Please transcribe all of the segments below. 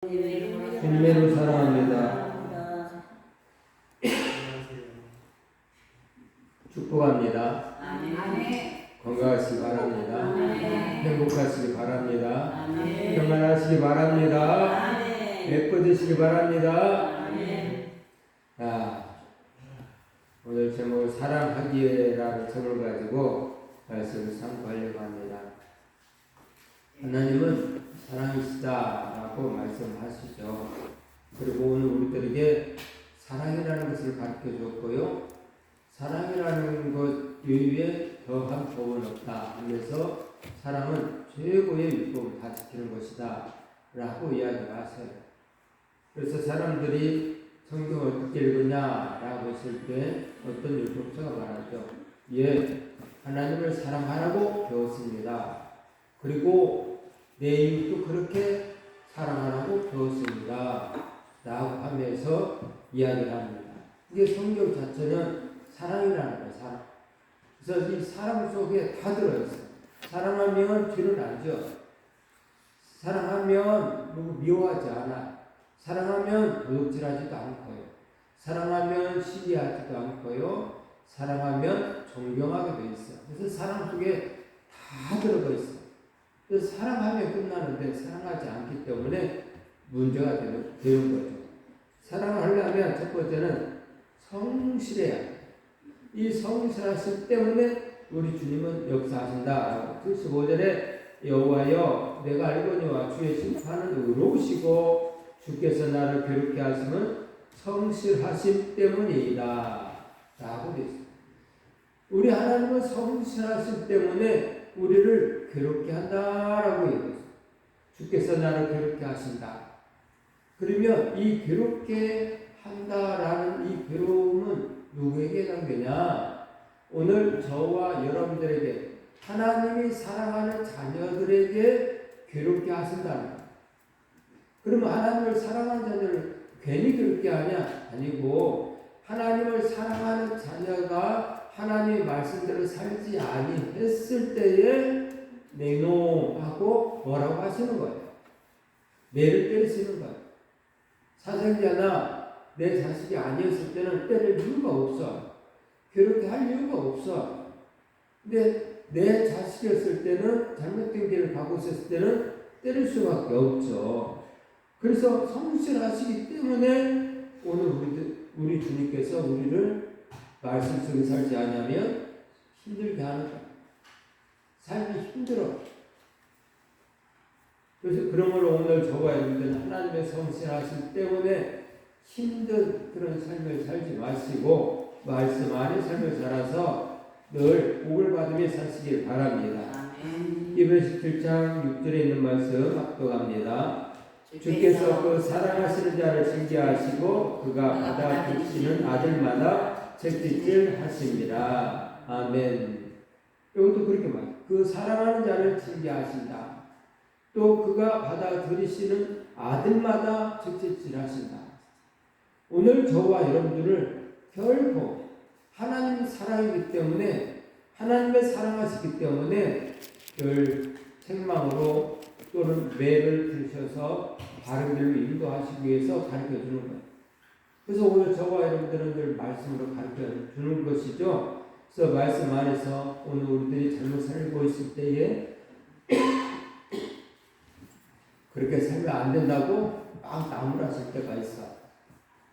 주님으로 사랑합니다. 축복합니다. 건강하시기 바랍니다. 행복하시기 바랍니다. 평안하시기 바랍니다. 예뻐지시기 바랍니다. 오늘 제목을 사랑하기에라는 제목을 가지고 말씀을 sam고하려고 합니다. 하나님은 사랑이시다라고 말씀하시죠. 그리고 오늘 우리들에게 사랑이라는 것을 가르쳐 줬고요. 사랑이라는 것 이외에 더한 법은 없다 하면서 사랑은 최고의 율법을 다 지키는 것이다 라고 이야기를 하세요. 그래서 사람들이 성경을 어떻게 읽느냐라고 했을 때 어떤 율법서가 말하죠. 하나님을 사랑하라고 배웠습니다. 그리고 내 이웃도 그렇게 사랑하라고 배웠습니다 라고 하면서 이야기를 합니다. 이게 성경 자체는 사랑이라는 거예요. 사랑. 그래서 이 사랑 속에 다 들어있어요. 사랑하면 죄를 알죠. 사랑하면 누구 미워하지 않아. 사랑하면 도둑질하지도 않고요. 사랑하면 시기하지도 않고요. 사랑하면 존경하게 돼 있어요. 그래서 사랑 속에 다 들어가 있어요. 그래서 사랑하면 끝나는데 사랑하지 않기 때문에 문제가 되는 거죠. 사랑을 하려면 첫 번째는 성실해야 해요. 이 성실하심 때문에 우리 주님은 역사하신다. 75절에 여호와여 내가 알거니와 주의 심판은 의로우시고 주께서 나를 괴롭게 하심은 성실하심 때문이다 라고 되어 있습니다. 우리 하나님은 성실하심 때문에 우리를 괴롭게 한다라고 얘기했어요. 주께서 나를 괴롭게 하신다. 그러면 이 괴롭게 한다라는 이 괴로움은 누구에게 해당되냐? 오늘 저와 여러분들에게 하나님이 사랑하는 자녀들에게 괴롭게 하신다는 거예요. 그러면 하나님을 사랑하는 자녀를 괜히 괴롭게 하냐? 아니고 하나님을 사랑하는 자녀가 하나님의 말씀대로 살지 아니했을 때에 냉노하고 뭐라고 하시는 거예요? 매를 때리시는 거예요. 사생자나 내 자식이 아니었을 때는 때릴 이유가 없어. 그렇게 할 이유가 없어. 근데 내 자식이었을 때는 잘못된 길을 가고 있었을 때는 때릴 수밖에 없죠. 그래서 성실하시기 때문에 오늘 우리 주님께서 우리를 말씀 속에 살지 않으면 힘들게 하는 거야. 삶이 힘들어. 그래서 그러므로 오늘 저와 여러분들은 하나님의 성실하심 때문에 힘든 그런 삶을 살지 마시고 말씀 안에 삶을 살아서 늘 복을 받으며 사시길 바랍니다. 히브리서 7장 6절에 있는 말씀 합독합니다. 주께서 그 사랑하시는 자를 징계하시고 그가 받아주시는 아들마다 채찍질 하십니다. 아멘. 이것도 그렇게 말해요. 그 사랑하는 자를 징계하신다. 또 그가 받아들이시는 아들마다 채찍질 하신다. 오늘 저와 여러분들을 결코 하나님 사랑이기 때문에 하나님의 사랑하시기 때문에 늘 책망으로 또는 매를 드셔서 바른 길로 인도하시기 위해서 가르쳐 주는 거예요. 그래서 오늘 저와 여러분들은 늘 말씀으로 가르쳐 주는 것이죠. 그래서 말씀 안에서 오늘 우리들이 잘못 살고 있을 때에 그렇게 살면 안 된다고 막 나무라실 때가 있어.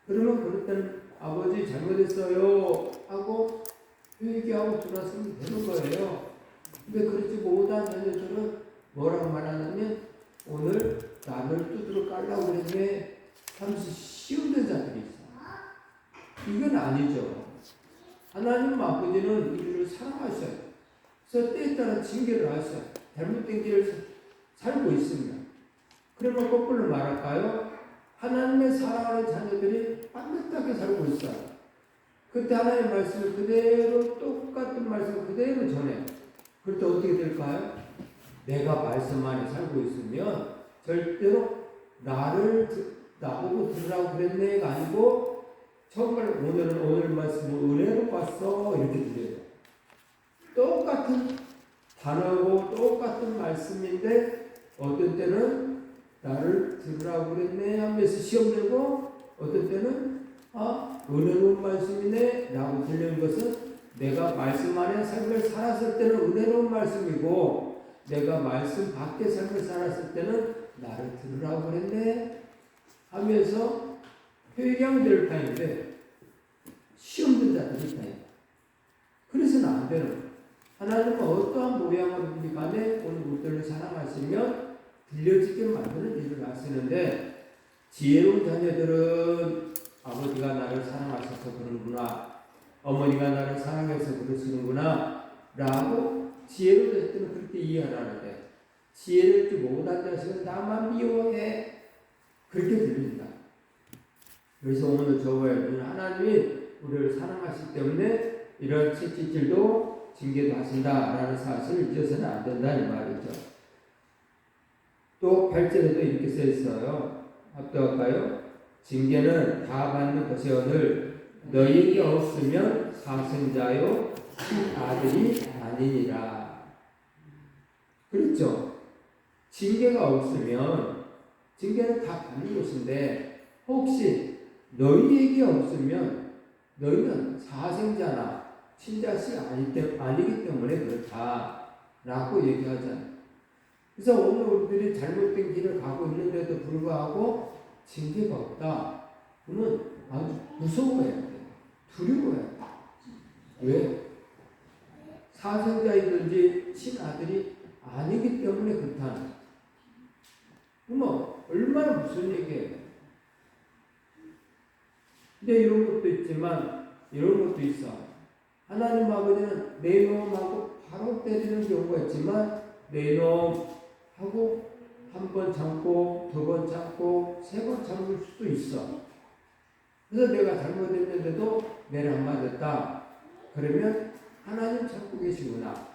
그러면 그럴 때는 아버지 잘못했어요 하고 회개하고 돌아서면 되는 거예요. 근데 그렇지 못한 자녀들은 뭐라고 말하냐면 오늘 나를 두드러 깔라고 그랬네 하면서 쉬운 자들이 있어. 이건 아니죠. 하나님 아버지는 우리를 사랑하셔요. 그래서 때에 따라 징계를 하셔요. 잘못된 길을 살고 있습니다. 그러면 거꾸로 말할까요? 하나님의 사랑하는 자녀들이 반듯하게 살고 있어요. 그때 하나님의 말씀을 그대로 똑같은 말씀을 그대로 전해요. 그럴 때 어떻게 될까요? 내가 말씀 안에 살고 있으면 절대로 나보고 들으라고 그랬네가 아니고 정말 오늘 말씀을 은혜로 봤어 이렇게 들려요. 똑같은 단어고 똑같은 말씀인데 어떤 때는 나를 들으라고 그랬네 하면서 시험 내고, 어떤 때는 은혜로운 말씀이네 라고 들리는 것은 내가 말씀 안에 삶을 살았을 때는 은혜로운 말씀이고, 내가 말씀 밖에 삶을 살았을 때는 나를 들으라고 그랬네 하면서 회개하면 될 타임인데 시험 든 자들이 타임. 그래서는 안 되는 거예요. 하나님은 어떠한 모양으로든지 간에 오늘 우리들을 사랑하시면 들려지게 만드는 일을 하시는데, 지혜로운 자녀들은 아버지가 나를 사랑하셔서 그러는구나, 어머니가 나를 사랑해서 그러시는구나 라고 지혜로운 자들은 그렇게 이해하라는데, 지혜를 줄 못한 자식은 나만 미워해 그렇게 들린다. 그래서 오늘 저와 여러분, 하나님이 우리를 사랑하시기 때문에 이런 채찍질도 징계도 하신다라는 사실을 잊어서는 안 된다는 말이죠. 또 8절에도 이렇게 써 있어요. 합독할까요? 징계는 다 받는 것이오늘 너희에게 없으면 사생자요 아들이 아니니라. 그렇죠? 징계가 없으면, 징계는 다 받는 것인데 혹시 너희에게 없으면 너희는 사생자나 친자식 아니기 때문에 그렇다라고 얘기하잖아요. 그래서 오늘 우리들이 잘못된 길을 가고 있는데도 불구하고 징계가 없다. 그러면 아주 무서워해야 돼. 두려워해야 돼. 왜? 사생자이든지 친아들이 아니기 때문에 그렇다는 거예요. 그러면 얼마나 무슨 얘기예요. 근데 이런 것도 있지만 이런 것도 있어. 하나님 아버지는 내 놈하고 바로 때리는 경우가 있지만, 내 놈하고 한 번 참고, 두 번 참고, 세 번 참을 수도 있어. 그래서 내가 잘못했는데도 내를 안 맞았다. 그러면 하나님 참고 계시구나,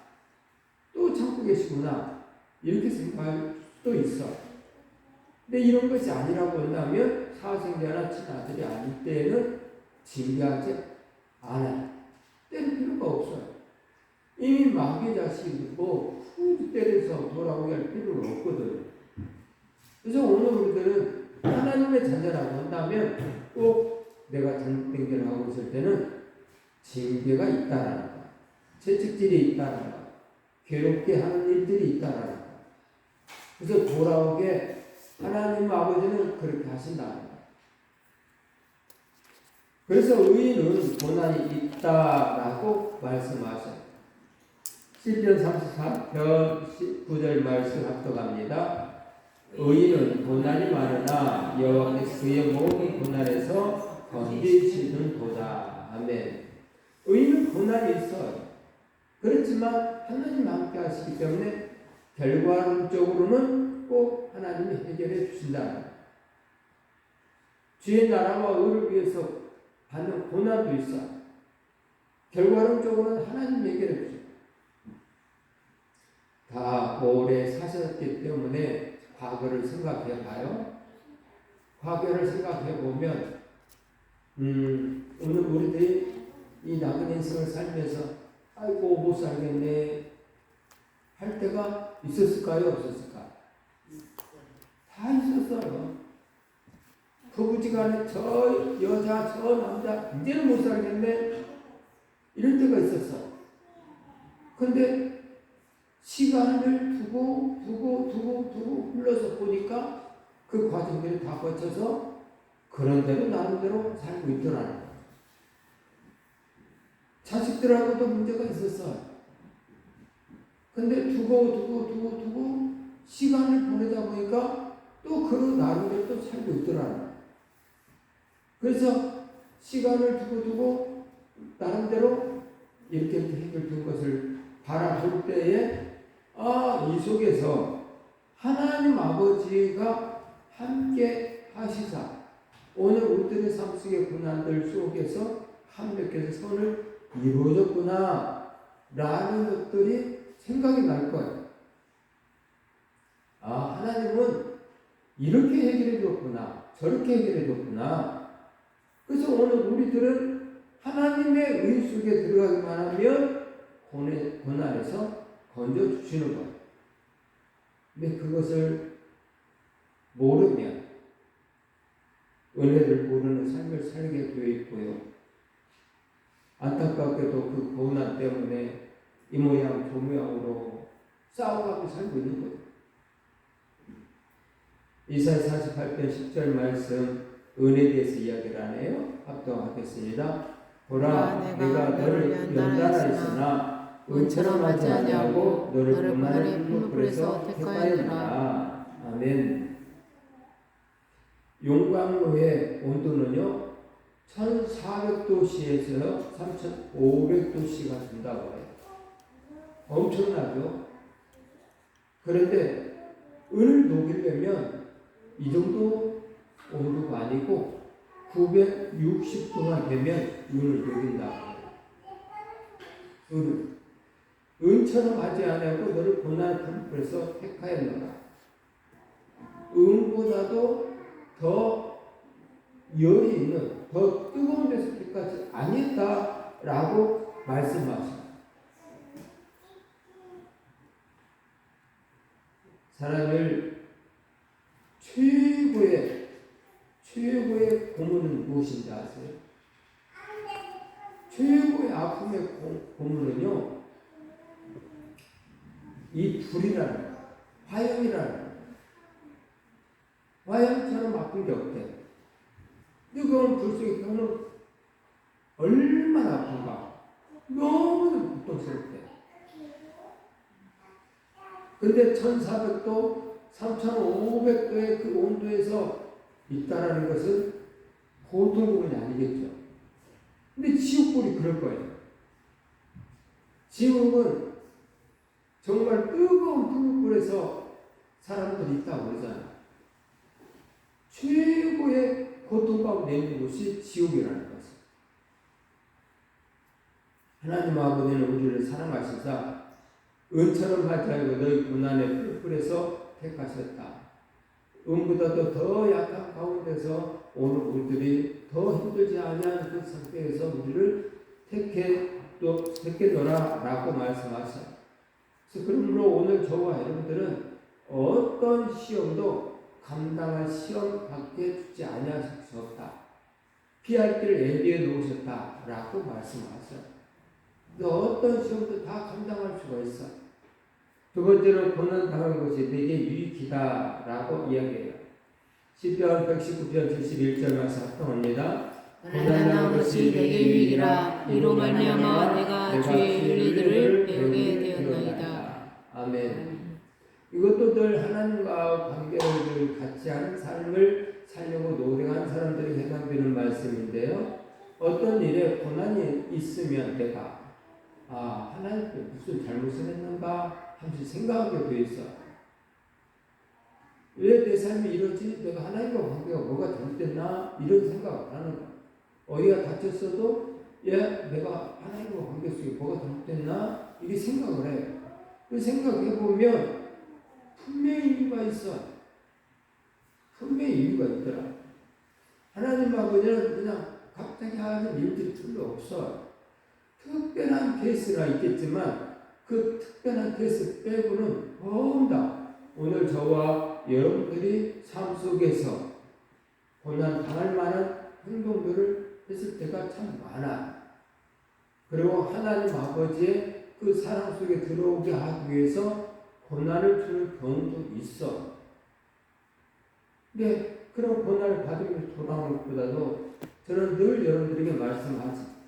또 참고 계시구나, 이렇게 생각할 수도 있어. 근데 이런 것이 아니라고 한다면 사생자나 친아들이 아닐 때에는 징계하지 않아요. 때릴 필요가 없어요. 이미 마귀 자식이고 굳이 때려서 돌아오게 할 필요는 없거든요. 그래서 오늘 우리들은 하나님의 자녀라고 한다면 꼭 내가 잘못된 길을 하고 있을 때는 징계가 있다라는 거, 채찍질이 있다라는 거, 괴롭게 하는 일들이 있다라는 거. 그래서 돌아오게 하나님 아버지는 그렇게 하신다는 거예요. 그래서 의인은 고난이 있다라고 말씀하셔요. 시편 34편 9절 말씀 합독합니다. 의인은 고난이 많으나 여호와께서 그의 모든 고난에서 건지시는도다. 아멘. 의인은 고난이 있어요. 그렇지만 하나님 함께 하시기 때문에 결과론적으로는 꼭 하나님이 해결해 주신다. 주의 나라와 의를 위해서 받는 고난도 있어. 결과론적으로는 하나님 해결해 주신다. 다 오래 사셨기 때문에 과거를 생각해 봐요. 과거를 생각해 보면 오늘 우리들이 이 남은 인생을 살면서 아이고 못 살겠네 할 때가 있었을까요? 없었을까? 다 있었어요. 부부지간에 저 여자 저 남자 이제는 못 살겠네 이럴 때가 있었어. 근데 시간을 두고 흘러서 보니까 그 과정들이 다 거쳐서 그런 대로 나름대로 살고 있더라는 거예요. 자식들하고도 문제가 있었어요. 근데 두고 시간을 보내다 보니까 또 그 나름대로 또 살고 있더라는 거예요. 그래서 시간을 두고 나름대로 이렇게 해결된 것을 바라볼 때에 이 속에서 하나님 아버지가 함께 하시사 오늘 우리들의 삶 속의 고난들 속에서 함께해서 선을 이루어졌구나 라는 것들이 생각이 날 거예요. 하나님은 이렇게 해결해 줬구나, 저렇게 해결해 줬구나. 그래서 오늘 우리들은 하나님의 의 속에 들어가기만 하면 고난에서 건져주시는 거예요. 근데 그것을 모르면 은혜를 모르는 삶을 살게 되어 있고요. 안타깝게도 그 고난 때문에 이 모양 저 모양으로 싸워가고 살고 있는 거예요. 이사야 48편 10절 말씀 은혜에 대해서 이야기를 하네요. 합동하겠습니다. 보라 내가 너를 연단하였으나 은처럼 하지 아니하고 너를 고난의 풀무불에서 택하였노라. 아멘. 용광로의 온도는요 1400도씨에서 3500도씨가 된다고 해요. 엄청나죠? 그런데 은을 녹이려면 이 정도 온도가 아니고 960도가 되면 은을 녹인다고 해요. 은처럼 하지 아니하고 너를 고난의 풀무불에서 택하였노라. 은보다도 더 열이 있는 더 뜨거운 데서 택하지 아니었다라고 말씀하십니다. 사람을 최고의 고문은 무엇인지 아세요? 최고의 아픔의 고문은요 이 불이라는 거예요. 화염이라는 거예요. 화염처럼 아픈 게 없대요. 뜨거운 불 속에 펴는 얼마나 아픈가. 너무나 고통스럽대요. 근데 1400도, 3500도의 그 온도에서 있다라는 것은 보통 부분이 아니겠죠. 근데 지옥불이 그럴 거예요. 지옥은 정말 뜨거운 불에서 사람들이 있다고 그러잖아요. 최고의 고통 가운데 있는 곳이 지옥이라는 것을. 하나님 아버지는 우리를 사랑하시사 은처럼 하지 않고 너희 고난의 풀에서 택하셨다. 은보다도 더 약한 가운데서 오늘 우리들이 더 힘들지 아니한 그 상태에서 우리를 택했노라라고 말씀하셔요. 그래서 그러므로 오늘 저와 여러분들은 어떤 시험도 감당할 시험 밖에 주지 아니하실 수 없다. 피할 길을 예비해 놓으셨다라고 말씀하셔요. 어떤 시험도 다 감당할 수가 있어. 두 번째로 고난 당한 것이 내게 유익이다라고 이야기해요. 시편 119편 71절 말씀 합동합니다. 고난 당한 것이 내게 유익이라 이로 말미암아 내가 주의 윤리들을 배우게 되었나이다. 아멘. 이것도 늘 하나님과 관계를 늘 같이 하는 삶을 살려고 노력한 사람들이 해당되는 말씀인데요. 어떤 일에 고난이 있으면 내가 하나님께 무슨 잘못을 했는가 하면서 생각하게 돼 있어. 왜 내 삶이 이러지? 내가 하나님과 관계가 뭐가 잘못됐나? 이런 생각을 하는 거야. 어디가 다쳤어도 내가 하나님과 관계 속에 뭐가 잘못됐나? 이렇게 생각을 해. 그 생각해보면 분명히 이유가 있어. 분명히 이유가 있더라. 하나님 아버지는 그냥 갑자기 하는 일들이 별로 없어. 특별한 케이스가 있겠지만 그 특별한 케이스 빼고는 전부 다 오늘 저와 여러분들이 삶 속에서 고난 당할 만한 행동들을 했을 때가 참 많아. 그리고 하나님 아버지의 그 사랑 속에 들어오게 하기 위해서 고난을 주는 경우도 있어. 근데 그런 고난을 받으면서 돌아오는 것보다도 저는 늘 여러분들에게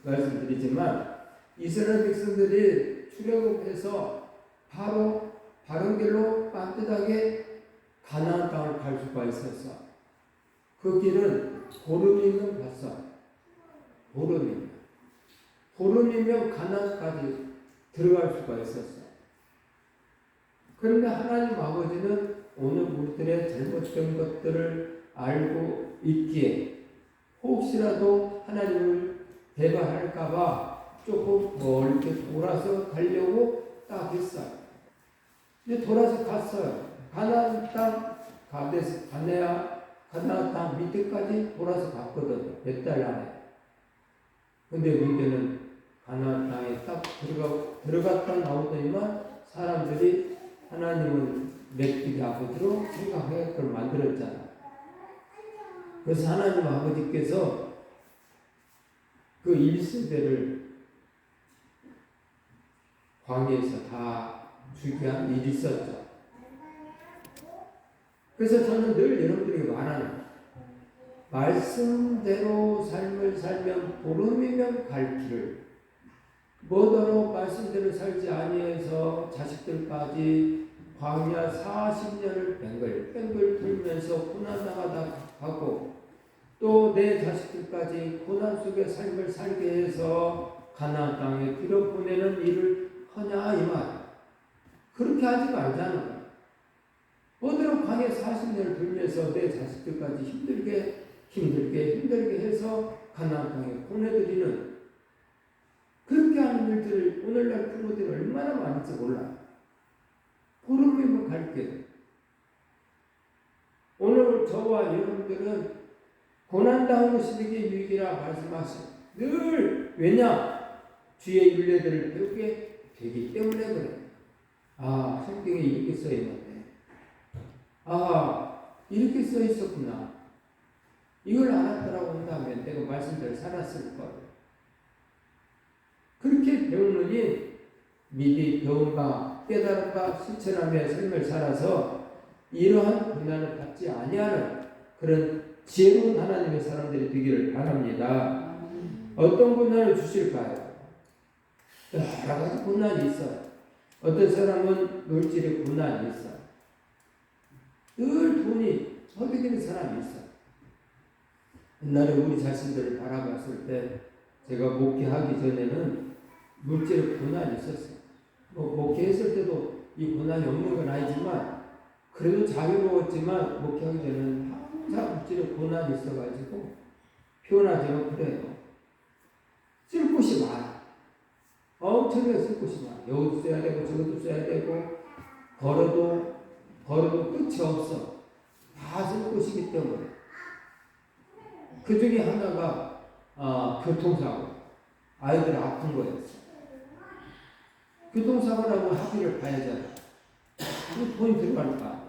말씀드리지만 이스라엘 백성들이 출애굽해서 바로 바른 길로 빤듯하게 가나안 땅을 갈 수가 있었어. 그 길은 보름이면 갔어. 보름이면 가나안까지 들어갈 수가 있었어. 그런데 하나님 아버지는 오늘 우리들의 잘못된 것들을 알고 있기에 혹시라도 하나님을 배반할까봐 조금 멀리 돌아서 가려고 딱 했어요. 근데 돌아서 갔어요. 가나안 땅 가나안 땅 밑에까지 돌아서 갔거든요. 몇 달 안에. 근데 문제는 가나안 땅에 딱 들어갔다 나오더니만 사람들이 하나님은 맺기리 아버지로 생각하게끔 만들었잖아. 그래서 하나님 아버지께서 그 1세대를 광야에서 다 죽게 한 일이 있었죠. 그래서 저는 늘 여러분들에게 말하는 말씀대로 삶을 살면 보름이면 갈 길을 뭐더러 말씀대로 살지 아니해서 자식들까지 광야 40년을 뱅글뱅글 돌면서 고난당하다 가고 또 내 자식들까지 고난 속의 삶을 살게 해서 가나안 땅에 들여보내는 일을 하냐 이 말. 그렇게 하지 말자는 거야. 뭐대로 광야 40년을 돌면서 내 자식들까지 힘들게 해서 가나안 땅에 보내드리는 그렇게 하는 일들을 오늘날 부모들이 얼마나 많은지 몰라. 보름이면 갈게. 오늘 저와 여러분들은 고난당한 것이 되게 유익이라 말씀하시고 늘 왜냐? 주의 윤례들을 배우게 되기 때문에 그래. 아, 성경에 이렇게 써 있는데. 아, 이렇게 써 있었구나. 이걸 알았더라고 한다면 내가 말씀대로 살았을 거예요. 그렇게 배우느니 미리 배움과 깨달음과 실천하며 삶을 살아서 이러한 고난을 받지 아니하는 그런 지혜로운 하나님의 사람들이 되기를 바랍니다. 어떤 고난을 주실까요? 여러 가지 고난이 있어요. 어떤 사람은 물질의 고난이 있어요. 늘 돈이 허비되는 사람이 있어요. 옛날에 우리 자신들을 바라봤을 때 제가 목회하기 전에는 물질의 고난이 있었어요. 목회했을 때도 이 고난이 없는 건 아니지만 그래도 자유로웠지만 목회하기 전에는 항상 물질의 고난이 있어가지고 표현하자면 그래요. 쓸 곳이 많아. 엄청나게 쓸 곳이 많아. 여기도 써야 되고 저것도 써야 되고 걸어도 끝이 없어. 다 쓸 곳이기 때문에. 그 중에 하나가 교통사고. 아이들 아픈 거였어. 교통사고라고 학비를 봐야잖아. 돈이 들어갈까?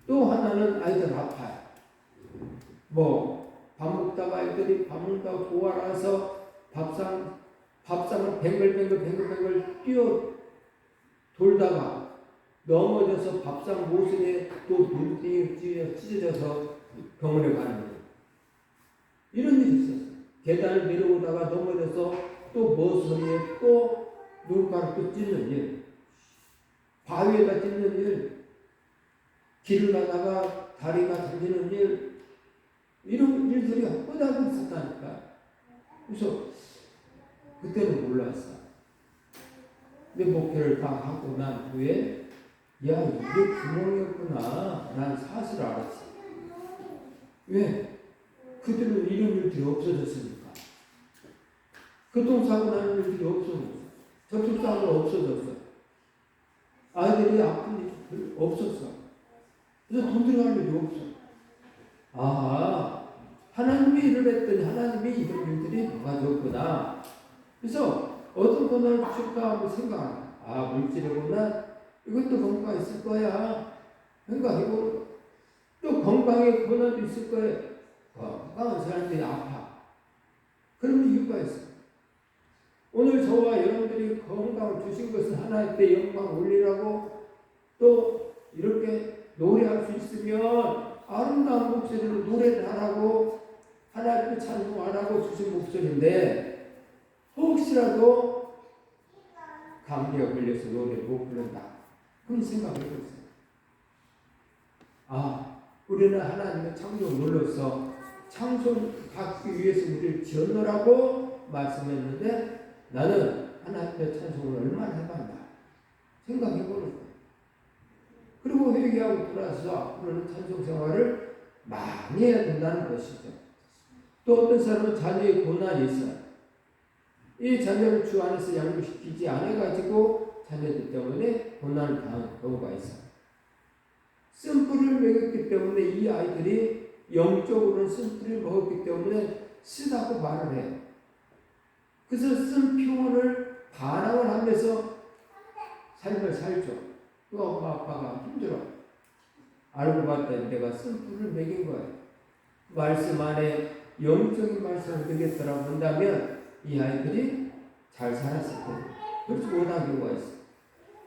또 하나는 아이들 아파요. 밥 먹다가 아이들이 밥 먹다가 조화라서 밥상을 뱅글뱅글 뛰어 돌다가 넘어져서 밥상 모서리에 또 눈이 찢어져서 병원에 가는 거예요. 이런 일이 있었어요. 계단을 내려오다가 넘어져서 또 모서리에 또 눈가를 또 찢는 일, 바위에다 찢는 일, 길을 가다가 다리가 다지는 일, 이런 일들이 헛되이 있었다니까. 그래서 그때는 몰랐어. 내 목표를 다 하고 난 후에 야 이게 구멍이었구나 난 사실을 알았어. 왜? 그들은 이런 일들이 없어졌으니까. 교통사고 나는 일들이 없어졌어. 접촉사고가 없어졌어. 아이들이 아픈 일이 없었어. 그래서 돈 들어갈 일이 없어. 하나님이 일을 했더니 하나님이 이런 일들이 뭐가 되었구나. 그래서 어떤 고난을 주실까 하고 생각하나. 물질의 고난, 이것도 건강 있을 거야. 생각해보고 또 건강의 고난도 있을 거예요. 건강한 사람들이 아파. 그러면 이유가 있어. 오늘 저와 여러분들이 건강을 주신 것은 하나님께 영광 올리라고 또 이렇게 노래할 수 있으면 아름다운 목소리로 노래를 하라고 하나님께 찬송하라고 주신 목소리인데 혹시라도 감기가 걸려서 노래를 못 부른다. 그런 생각을 해보세요. 우리는 하나님의 창조를 눌러서 찬송받기 위해서 우리를 지었노라고 말씀했는데 나는 하나님의 찬송을 얼마나 해봤나 생각해보는 거예요. 그리고 회개하고 돌아서 앞으로는 찬송 생활을 많이 해야 된다는 것이죠. 또 어떤 사람은 자녀의 고난이 있어요. 이 자녀를 주 안에서 양육시키지 않아가지고 자녀들 때문에 고난을 당하는 경우가 있어요. 쓴뿌리를 먹였기 때문에 이 아이들이 영적으로는 쓴뿌리를 먹었기 때문에 쓰다고 말을 해요. 그래서 쓴 표현을 반항을 하면서 삶을 살죠. 또 엄마 아빠가 힘들어. 알고 봤더니 내가 쓴 뿔을 먹인 거예요. 말씀 안에 영적인 말씀을 듣겠더라 본다면 이 아이들이 잘 살았을 거예요. 그렇지 못한 경우가 있어.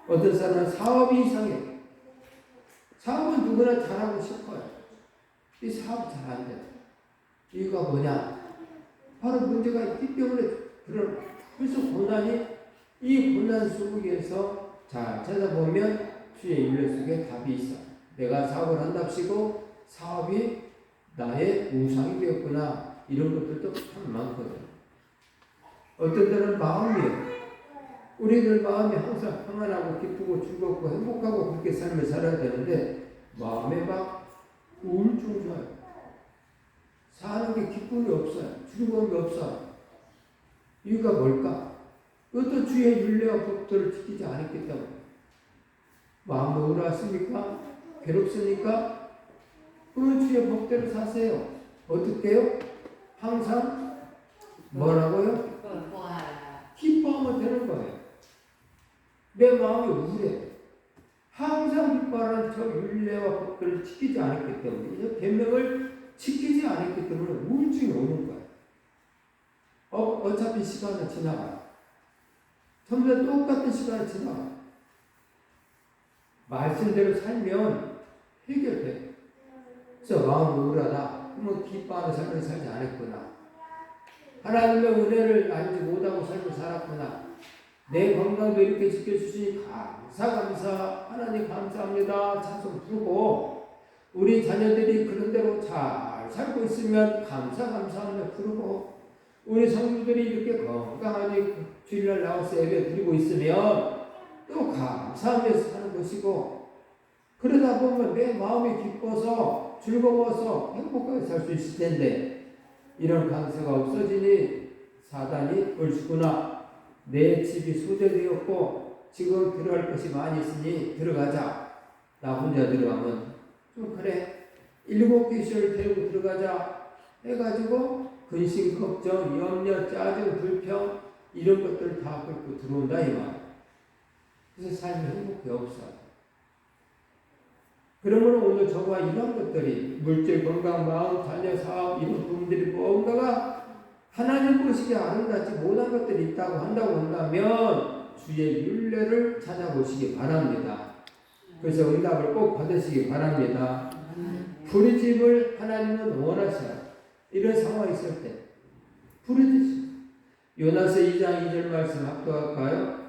어떤 사람은 사업이 이상해. 사업은 누구나 잘하고 싶어요. 이 사업 잘 안 돼. 이유가 뭐냐? 바로 문제가 있기 때문에 그런 그래서 고난이 이 고난 속에서 잘 찾아보면 주의 윤례 속에 답이 있어. 내가 사업을 한답시고 사업이 나의 우상이 되었구나. 이런 것들도 참 많거든. 어떤 때는 마음이에요. 우리들 마음이 항상 평안하고 기쁘고 즐겁고 행복하고 그렇게 삶을 살아야 되는데 마음에 막 우울증 좋아요. 사는 게 기쁨이 없어요. 즐거움이 없어요. 이유가 뭘까? 그것도 주의 윤례와 법도를 지키지 않았기 때문에. 마음이 우울하십니까? 괴롭습니까? 그러면 주의 법대로 사세요. 어떻게 해요? 항상 뭐라고요? 기뻐하면 되는 거예요. 내 마음이 우울해. 항상 기뻐하는 저 윤례와 법도를 지키지 않았기 때문에, 이 계명을 지키지 않았기 때문에 우울증이 오는 거예요. 어차피 시간은 지나가요. 전부 다 똑같은 시간이 지나가요. 말씀대로 살면 해결돼. 그래서 마음이 우울하다. 그러면 기뻐하는 삶을 살지 않았구나. 하나님의 은혜를 알지 못하고 삶을 살았구나. 내 건강도 이렇게 지켜주시니 감사 하나님 감사합니다. 찬송 부르고 우리 자녀들이 그런 대로 잘 살고 있으면 감사하며 부르고 우리 성도들이 이렇게 건강하게 주일날 나와서 예배 드리고 있으면 또 감사하면서 사는 것이고 그러다 보면 내 마음이 기뻐서 즐거워서 행복하게 살 수 있을 텐데 이런 감사가 없어지니 사단이 얼씨구나. 내 집이 소재되었고 지금 들어갈 것이 많이 있으니 들어가자. 나 혼자 들어가면 좀 그래. 7개씩을 데리고 들어가자 해가지고 근심, 걱정, 염려, 짜증, 불평 이런 것들을 다 끌고 들어온다 이 말. 그래서 삶이 행복이 없어요. 그러면 오늘 저와 이런 것들이 물질, 건강, 마음, 자녀, 사업 이런 부분들이 뭔가가 하나님 보시기에 아름답지 못한 것들이 있다고 한다면 주의 윤례를 찾아보시기 바랍니다. 그래서 응답을 꼭 받으시기 바랍니다. 부르짐을 하나님은 원하셔요. 이런 상황이 있을 때 부르짖으시오. 요나서 2장 2절 말씀 합독할까요?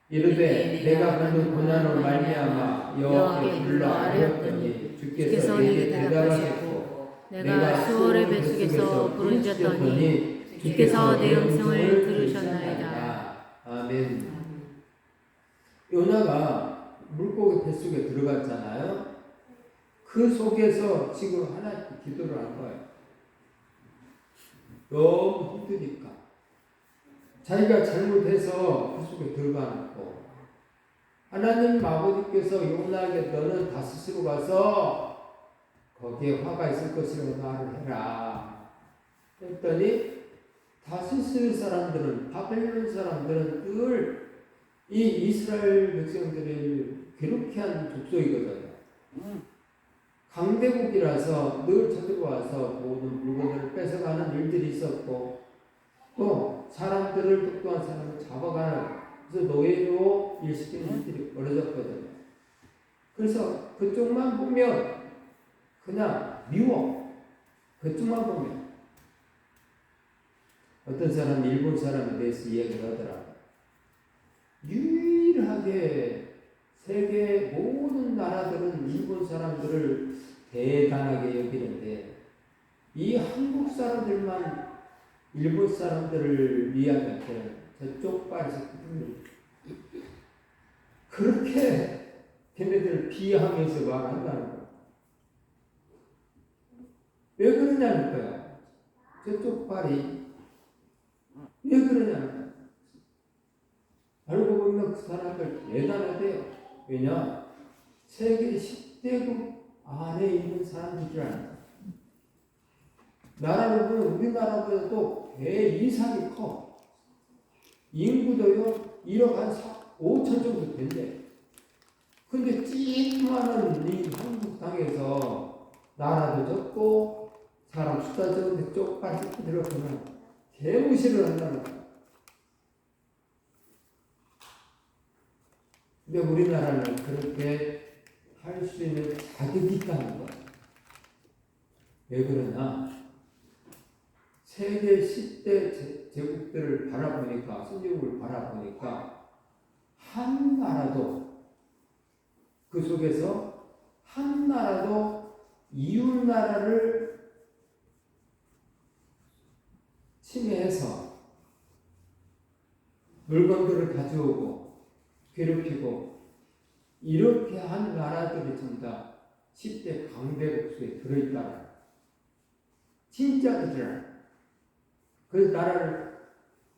이르되 내가 받는 고난으로 말미암아 여호와께 불러 아뢰었더니 주께서 내게 대답하셨고 내가 수월의 뱃속에서 부르짖었더니 주께서 내 음성을 들으셨나이다. 아멘. 요나가 물고기 뱃속에 들어갔잖아요. 그 속에서 지금 하나님께 기도를 한 거예요. 너무 힘드니까. 자기가 잘못해서 그 속에 들어가놓고 하나님 아버지께서 요나에게 너는 다스스로 가서 거기에 화가 있을 것이라고 말을 해라. 했더니 다스스 사람들은 바벨론 사람들은 늘 이 이스라엘 백성들을 괴롭게 한 족속이거든요. 강대국이라서 늘 쳐들어와서 모든 물건들을 뺏어가는 일들이 있었고 또 사람들을 독도한 사람을 잡아가는 그래서 노예로 일시키는 일들이 벌어졌거든요. 그래서 그쪽만 보면 그냥 미워. 그쪽만 보면 어떤 사람이 일본 사람에 대해서 이야기를 하더라. 유일하게 세계 모든 나라들은 일본 사람들을 대단하게 여기는데 이 한국 사람들만 일본 사람들을 이야기할 때는 저쪽 발에서 그렇게 걔네들을 비하하면서 말한다는 거야. 왜 그러냐는 거야. 저쪽 발이 왜 그러냐는 거야. 알고 보면 그 사람들 대단하대요. 왜냐? 세계 10대국 안에 있는 사람들이라는 거야. 나라를 보면 우리나라보다도 배 이상이 커. 인구도요 1억 한 5천 정도 된대. 근데 찌많은 이 한국 땅에서 나라도 적고 사람 수다 적은데 쪽팔리 들어가면 개무시를 한다는 거야. 근데 우리나라는 그렇게 할 수 있는 자격이 있다는 거야. 왜 그러냐? 세계 10대 제국들을 바라보니까, 선진국을 바라보니까 한 나라도 그 속에서 한 나라도 이웃 나라를 침해해서 물건들을 가져오고 괴롭히고 이렇게 한 나라들이 전부 다 10대 강대국 속에 들어있다. 진짜 그들. 그래서 나라를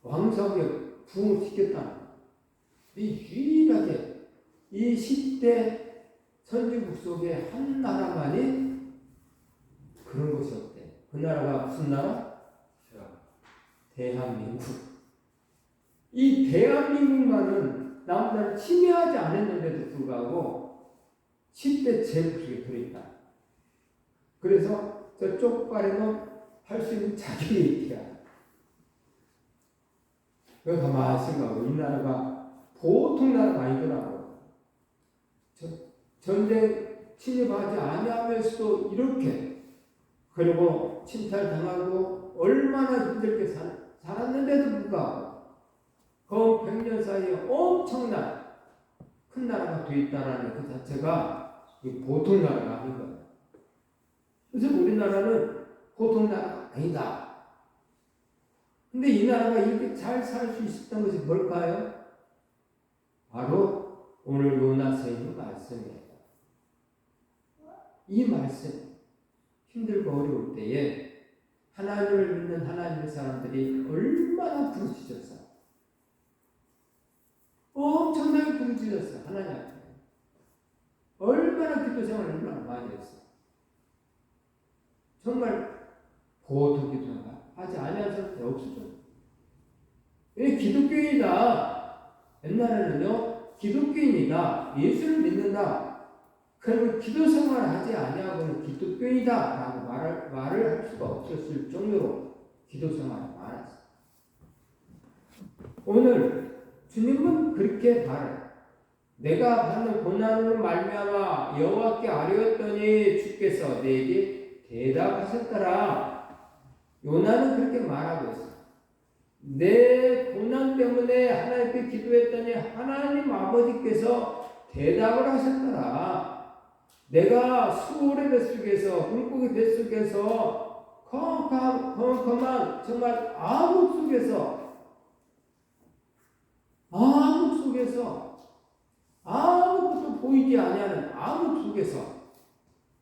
왕성하게 부흥시켰다. 이 유일하게 이 10대 선진국 속에 한 나라만이 그런 것이 없대. 그 나라가 무슨 나라? 대한민국. 이 대한민국만은 남나라를 침해하지 않았는데도 불구하고 10대 제국 속에 들어있다. 그래서 저 쪽발에는 할 수 있는 자격이 있다. 그 가만히 생각하고 이 나라가 보통 나라가 아니더라고. 전쟁 침입하지 아니하면서도 이렇게 그리고 침탈당하고 얼마나 힘들게 살았는데도 불구하고 그 100년 사이에 엄청난 큰 나라가 되어 있다는 그 자체가 보통 나라가 아닌 거예요. 그래서 우리나라는 보통 나라가 아니다. 근데 이 나라가 이렇게 잘 살 수 있었던 것이 뭘까요? 바로 오늘 요나서에 있는 말씀이에요. 이 말씀, 힘들고 어려울 때에 하나님을 믿는 하나님의 사람들이 얼마나 부르짖었어. 엄청나게 부르짖었어. 하나님 앞에. 얼마나 기도 생활을 얼마나 많이 했어. 정말 보통 기도 생활 하지 아니한 사람들이 없어져. 왜 기독교인이다. 옛날에는요, 기독교인이다. 예수를 믿는다. 그러면 기도 생활을 하지 아니하고는 기독교인이다. 라고 말을 할 수가 없었을 정도로 기도 생활이 많았어. 오늘 주님은 그렇게 말해. 내가 받는 고난으로 말미암아 여호와께 아뢰었더니 주께서 내게 대답하셨더라. 요나는 그렇게 말하고 있어. 내 고난 때문에 하나님께 기도했더니 하나님 아버지께서 대답을 하셨더라. 내가 수월의 뱃속에서 물고기 뱃속에서 컴컴한 정말 암흑 속에서 아무것도 보이지 아니하는 암흑 속에서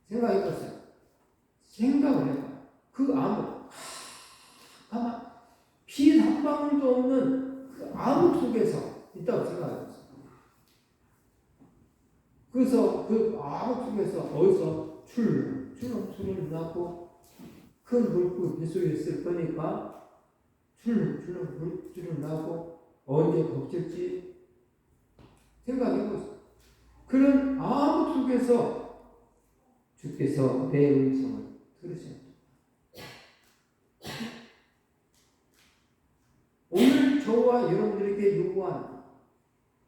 생각해봤어요. 생각을 해봐. 그 암흑, 가만 피 한 방울도 없는 그 암흑 속에서 있다고 생각해봤어요. 그래서 그 암흑 속에서 어디서 출렁출렁 나고 큰 물고기 뱃속에 있을 거니까 출렁출렁 나고 언제 덮칠지 생각해보세요. 그런 암흑 속에서 주께서 내 음성을 들으십니다. 오늘 저와 여러분들에게 요구한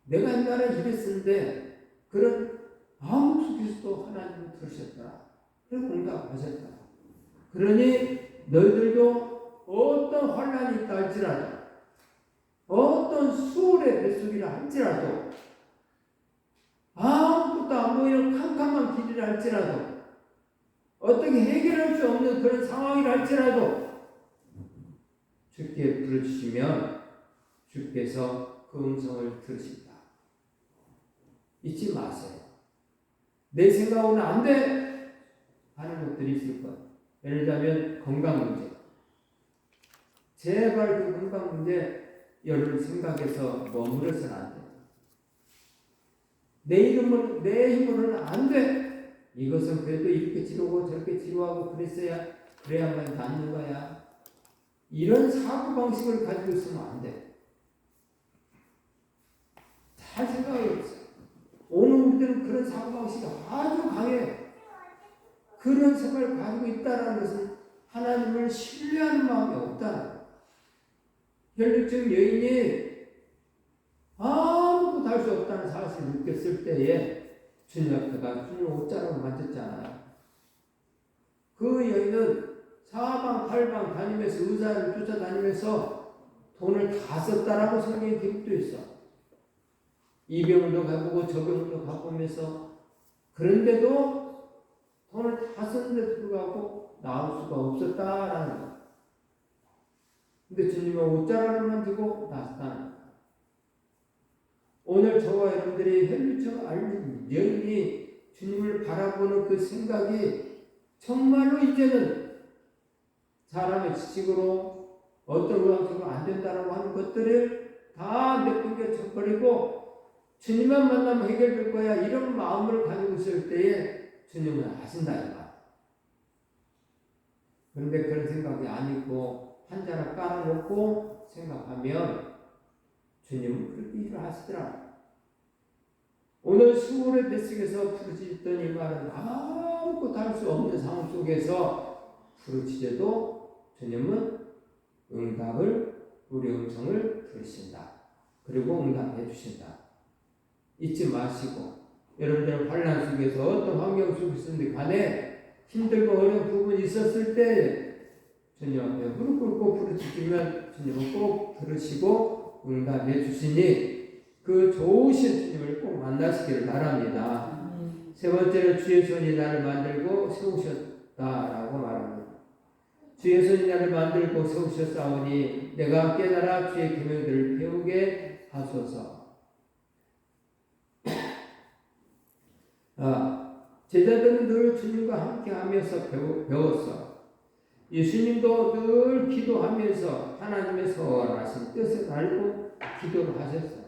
내가 옛날에 이랬었는데 그런 암흑 속에서도 하나님은 들으셨더라. 그리고 응답하셨더라. 그러니 너희들도 어떤 환난이 있다 할지라도 어떤 수월의 뱃속이라 할지라도 아무것도 안 보이는 캄캄한 길이라 할지라도 어떻게 해결할 수 없는 그런 상황이라 할지라도 주께 부르시면 주께서 그 음성을 들으신다. 잊지 마세요. 내 생각으로는 안 돼! 하는 것들이 있을 거예요. 예를 들자면 건강 문제. 제발 그 건강 문제 여러분 생각해서 머무르서는 안 돼. 내 힘으로는 안 돼. 이것은 그래도 이렇게 치료하고 저렇게 치료하고 그래야만 낫는 거야. 이런 사고방식을 가지고 있으면 안 돼. 잘 생각해 보세요. 오늘 우리들은 그런 사고방식이 아주 강해. 그런 생각을 가지고 있다는 것은 하나님을 신뢰하는 마음이 없다는 거예요. 혈육적 여인이 아무것도 할 수 없다는 사실을 느꼈을 때에 주님 앞에 가서 주님 옷자락을 만졌잖아요. 그 여인은 사방팔방 다니면서 의사를 쫓아다니면서 돈을 다 썼다라고 성경에 기록되어 있어. 이 병도 가보고 저 병도 가보면서 그런데도 돈을 다 썼는데도 불구하고 나올 수가 없었다라는 거야. 근데 주님은 옷자락을 만지고 나았다는 거야. 오늘 저와 여러분들이 혈류처럼 알는 여인이 주님을 바라보는 그 생각이 정말로 이제는 사람의 지식으로 어떤 의학적으로 안 된다라고 하는 것들을 다 내팽개쳐버리고 주님만 만나면 해결될 거야 이런 마음을 가지고 있을 때에 주님은 아신다 이 말. 그런데 그런 생각이 아니고 한 자락 깔아놓고 생각하면 주님은 그렇게 일을 하시더라. 오늘 수월의 뱃속에서 부르짖던 이 말은 아무것도 할 수 없는 상황 속에서 부르짖어도 주님은 응답을 우리 음성을 들으신다. 그리고 응답해 주신다. 잊지 마시고 여러분들은 환난 속에서 어떤 환경 속에서든 간에 힘들고 어려운 부분이 있었을 때 주님 앞에 무릎 꿇고 부르짖으면 주님은 꼭 들으시고 응답해 주시니 그 좋으신 주님을 꼭 만나시기를 바랍니다. 세 번째는 주의 손이 나를 만들고 세우셨다라고 말합니다. 주의 손이 나를 만들고 세우셨사오니 내가 깨달아 주의 계명들을 배우게 하소서. 제자들은 늘 주님과 함께 하면서 배웠어. 예수님도 늘 기도하면서 하나님의 선하신 뜻을 알고 기도를 하셨어.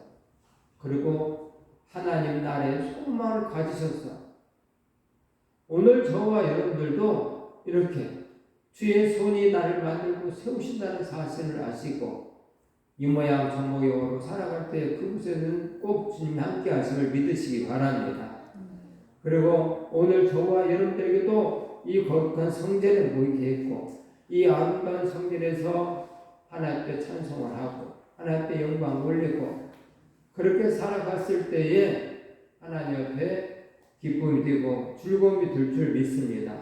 그리고 하나님 나라의 소망을 가지셨어. 오늘 저와 여러분들도 이렇게 주의 손이 나를 만들고 세우신다는 사실을 아시고 이 모양 저 모양으로 살아갈 때 그곳에는 꼭 주님이 함께 하심을 믿으시기 바랍니다. 그리고 오늘 저와 여러분들에게도 이 거룩한 성전에 모이게 했고 이 아름다운 성전에서 하나님 앞에 찬송을 하고 하나님 앞에 영광을 올리고 그렇게 살아갔을 때에 하나님 앞에 기쁨이 되고 즐거움이 될 줄 믿습니다.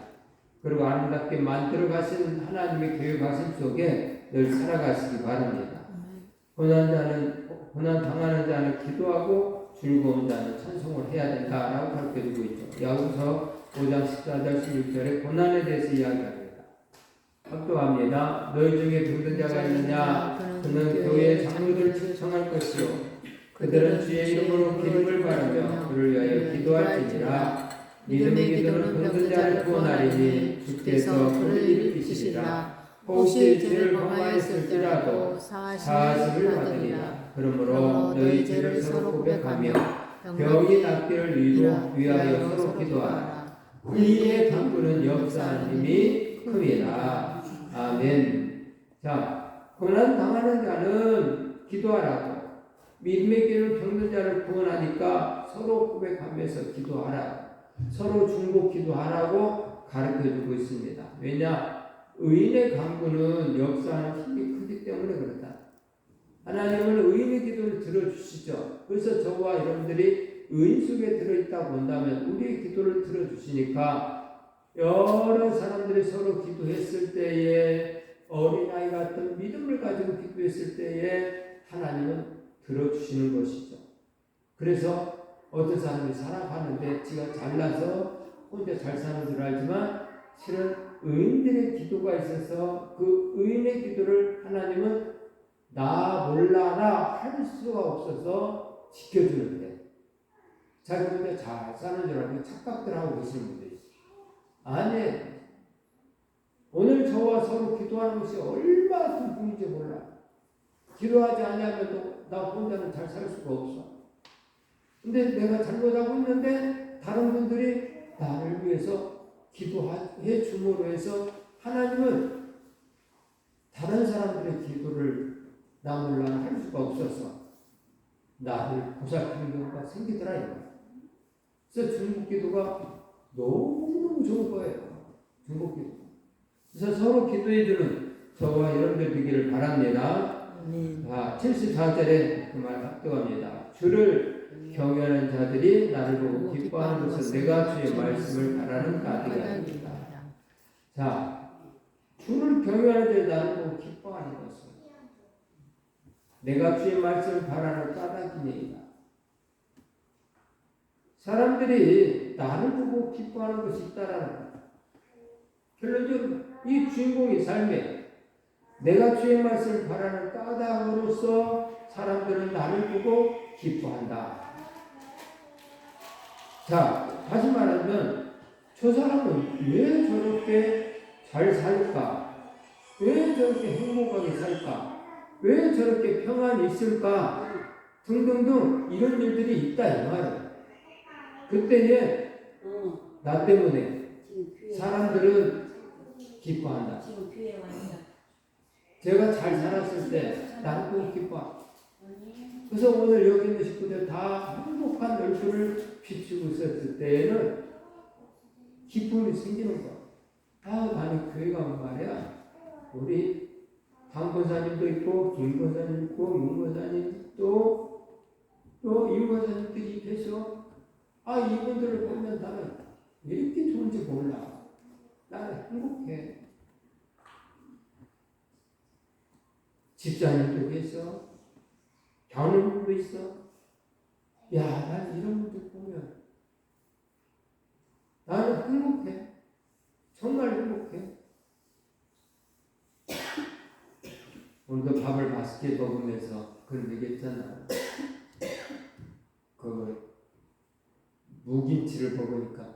그리고 아름답게 만들어 가신 하나님의 계획하심 속에 늘 살아가시기 바랍니다. 고난 당하는 자는 기도하고 즐거운 자는 찬송을 해야 된다라고 가르쳐주고 있죠. 야고보서 5장 14절 16절에 고난에 대해서 이야기합니다. 합독합니다. 너희 중에 병든 자가 있느냐? 그는 교회 장로들을 초청할 것이요 그들은 주의 이름으로 기름을 바르며 그를 위하여 기도할지니라. 믿음의 기도는 병든 자를 구원하리니 주께서 그를 일으키시리라. 혹시 죄를 범하였을지라도 사하심을 받으리라. 그러므로 너희 죄를 서로 고백하며 병이 낫기를 위하여 서로 기도하라. 의의 강구는 역사하는 힘이 큽니다. 아멘. 자, 고난 당하는 자는 기도하라고. 믿음의 길을 병든 자를 구원하니까 서로 고백하면서 기도하라. 서로 중보 기도하라고 가르쳐주고 있습니다. 왜냐? 의인의 강구는 역사하는 힘이 크기 때문에 그렇다. 하나님은 의인의 기도를 들어주시죠. 그래서 저와 여러분들이 의인 속에 들어있다 본다면 우리의 기도를 들어주시니까 여러 사람들이 서로 기도했을 때에 어린아이 같은 믿음을 가지고 기도했을 때에 하나님은 들어주시는 것이죠. 그래서 어떤 사람이 살아가는데 지가 잘나서 혼자 잘 사는 줄 알지만 실은 의인들의 기도가 있어서 그 의인의 기도를 하나님은 나 몰라라 할 수가 없어서 지켜주는데 자기 혼자 잘 사는 줄 알고 착각들 하고 계시는 분들이 있어요. 아니, 오늘 저와 서로 기도하는 것이 얼마나 큰 분인지 몰라. 기도하지 않으면 나 혼자는 잘 살 수가 없어. 근데 내가 잘못하고 있는데 다른 분들이 나를 위해서 기도해 줌으로 해서 하나님은 다른 사람들의 기도를 나 몰라 할 수가 없어서 나를 보살피는 경우가 생기더라 이거. 그래서 중보기도가 너무너무 좋은 거예요. 중보기도. 그래서 서로 기도해주는 저와 여러분들 되기를 바랍니다. 아멘. 74절에 그 말 합독합니다. 주를 경외하는 자들이 나를 보고 기뻐하는 것은 내가 주의 말씀을 바라는 까닭이 아닙니다. 자, 주를 경외하는 자들이 나를 보고 기뻐하는 것은 내가 주의 말씀을 바라는 까닭이니이다. 사람들이 나를 보고 기뻐하는 것이 있다라는 것. 결론적으로 이 주인공의 삶에 내가 주의 말씀을 바라는 까닭으로서 사람들은 나를 보고 기뻐한다. 자, 다시 말하면 저 사람은 왜 저렇게 잘 살까? 왜 저렇게 행복하게 살까? 왜 저렇게 평안이 있을까? 등등등 이런 일들이 있다 이 말이에요. 그때에 나 때문에 사람들은 기뻐한다. 제가 잘 살았을 때 나도 기뻐. 그래서 오늘 여기 있는 식구들 다 행복한 얼굴을 비추고 있었을 때에는 기쁨이 생기는 거야. 나는 교회 가면 말이야. 우리 강 권사님도 있고, 김 권사님 있고, 문 권사님 또 유 권사님들이 계셔. 이분들을 보면 나는 왜 이렇게 좋은지 몰라. 나는 행복해. 집사님도 계셔. 겨누님도 있어. 난 이런 분들 보면 나는 행복해. 정말 행복해. 오늘도 밥을 맛있게 먹으면서 그런 얘기 했잖아. 그 무김치를 먹으니까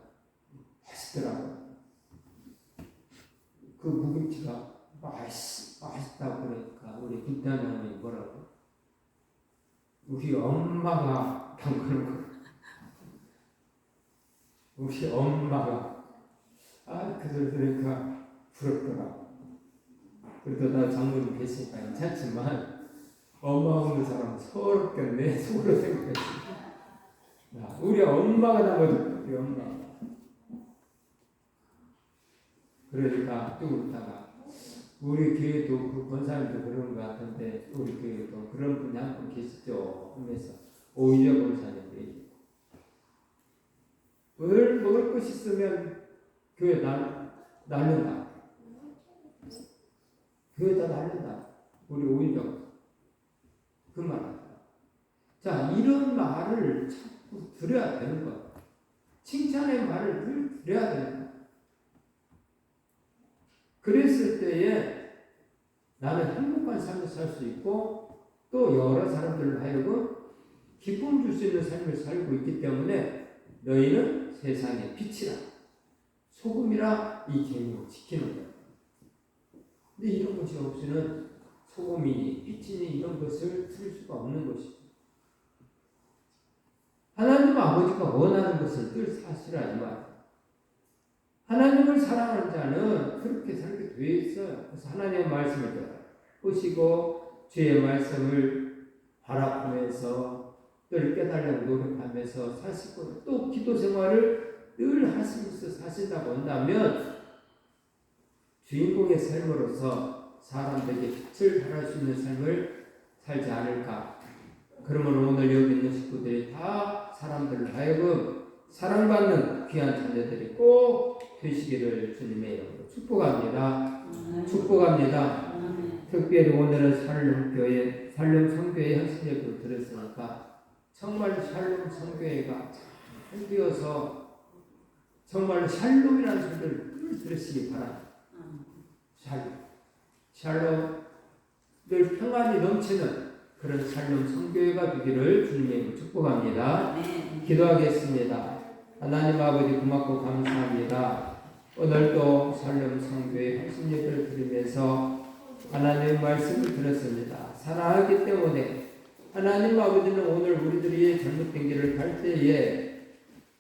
맛있더라고. 그 무김치가 맛있다고 그러니까 우리 김태환이 뭐라고? 우리 엄마가 담그는 거. 우리 엄마가 그 소리 들으니까 부럽더라. 그래도 나 장모님 계시니까 괜찮지만 엄마 없는 사람은 서럽겠네. 속으로 생각했지. 우리 엄마가 담아줬다. 우리 엄마. 그러니까 또 웃다가 우리 교회도 그 권사님도 그런 것 같은데 우리 교회도 그런 분이 한 분 계시죠. 하면서 오히려 권사님도 얘기했고 먹을 것이 있으면 교회 날른다. 교회다 날른다. 우리 오히려 그 말. 자, 이런 말을 자꾸 드려야 되는 거야. 칭찬의 말을 늘 드려야 되는 거야. 그랬을 때에 나는 행복한 삶을 살 수 있고 또 여러 사람들을 하여금 기쁨 줄 수 있는 삶을 살고 있기 때문에 너희는 세상의 빛이라 소금이라 이 계명을 지키는 거야. 근데 이런 것이 없이는 소금이니 빛이니 이런 것을 쓸 수가 없는 것이죠. 하나님 아버지가 원하는 것을 늘 사실하지 마. 하나님을 사랑하는 자는 그렇게 살게 되어 있어요. 그래서 하나님의 말씀을 보시고 주의 말씀을 바라보면서 늘 깨달으려고 노력하면서 사실 거예요. 또 기도 생활을 늘 하시면서 사신다고 한다면 주인공의 삶으로서 사람들에게 빛을 발할 수 있는 삶을 살지 않을까. 그러면 오늘 여기 있는 식구들이 다 사람들을 하여금 사랑받는 귀한 자녀들이 꼭 되시기를 주님의 이름으로 축복합니다. 축복합니다. 특별히 오늘은 살렘교회, 살렘성교회 현신예배를 드렸으니까 정말 살렘성교회가 잘 되어서 정말 샬롬이라는 소리를 들으시기 바랍니다. 샬롬, 늘 평안이 넘치는 그런 샬롬 성교회가 되기를 주님의 이름으로 축복합니다. 기도하겠습니다. 하나님 아버지 고맙고 감사합니다. 오늘도 샬롬 성교회 핵심 예배를 드리면서 하나님의 말씀을 들었습니다. 사랑하기 때문에 하나님 아버지는 오늘 우리들이 잘못된 길을 갈 때에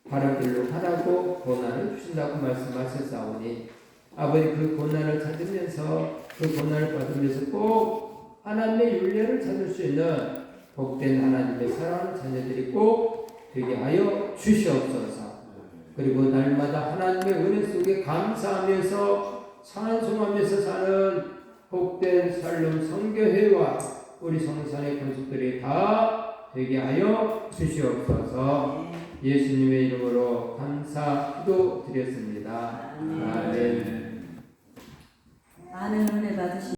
바른 길로 하라고 고난을 주신다고 말씀하셨사오니 아버지 그 고난을 찾으면서 그 고난을 받으면서 꼭 하나님의 윤례를 찾을 수 있는 복된 하나님의 사랑하는 자녀들이 꼭 되게 하여 주시옵소서. 그리고 날마다 하나님의 은혜 속에 감사하면서 찬송하면서 사는 복된 살름 성교회와 우리 성산의 권속들이 다 되게 하여 주시옵소서. 예수님의 이름으로 감사 기도 드렸습니다. 아멘. 많은 은혜 받으시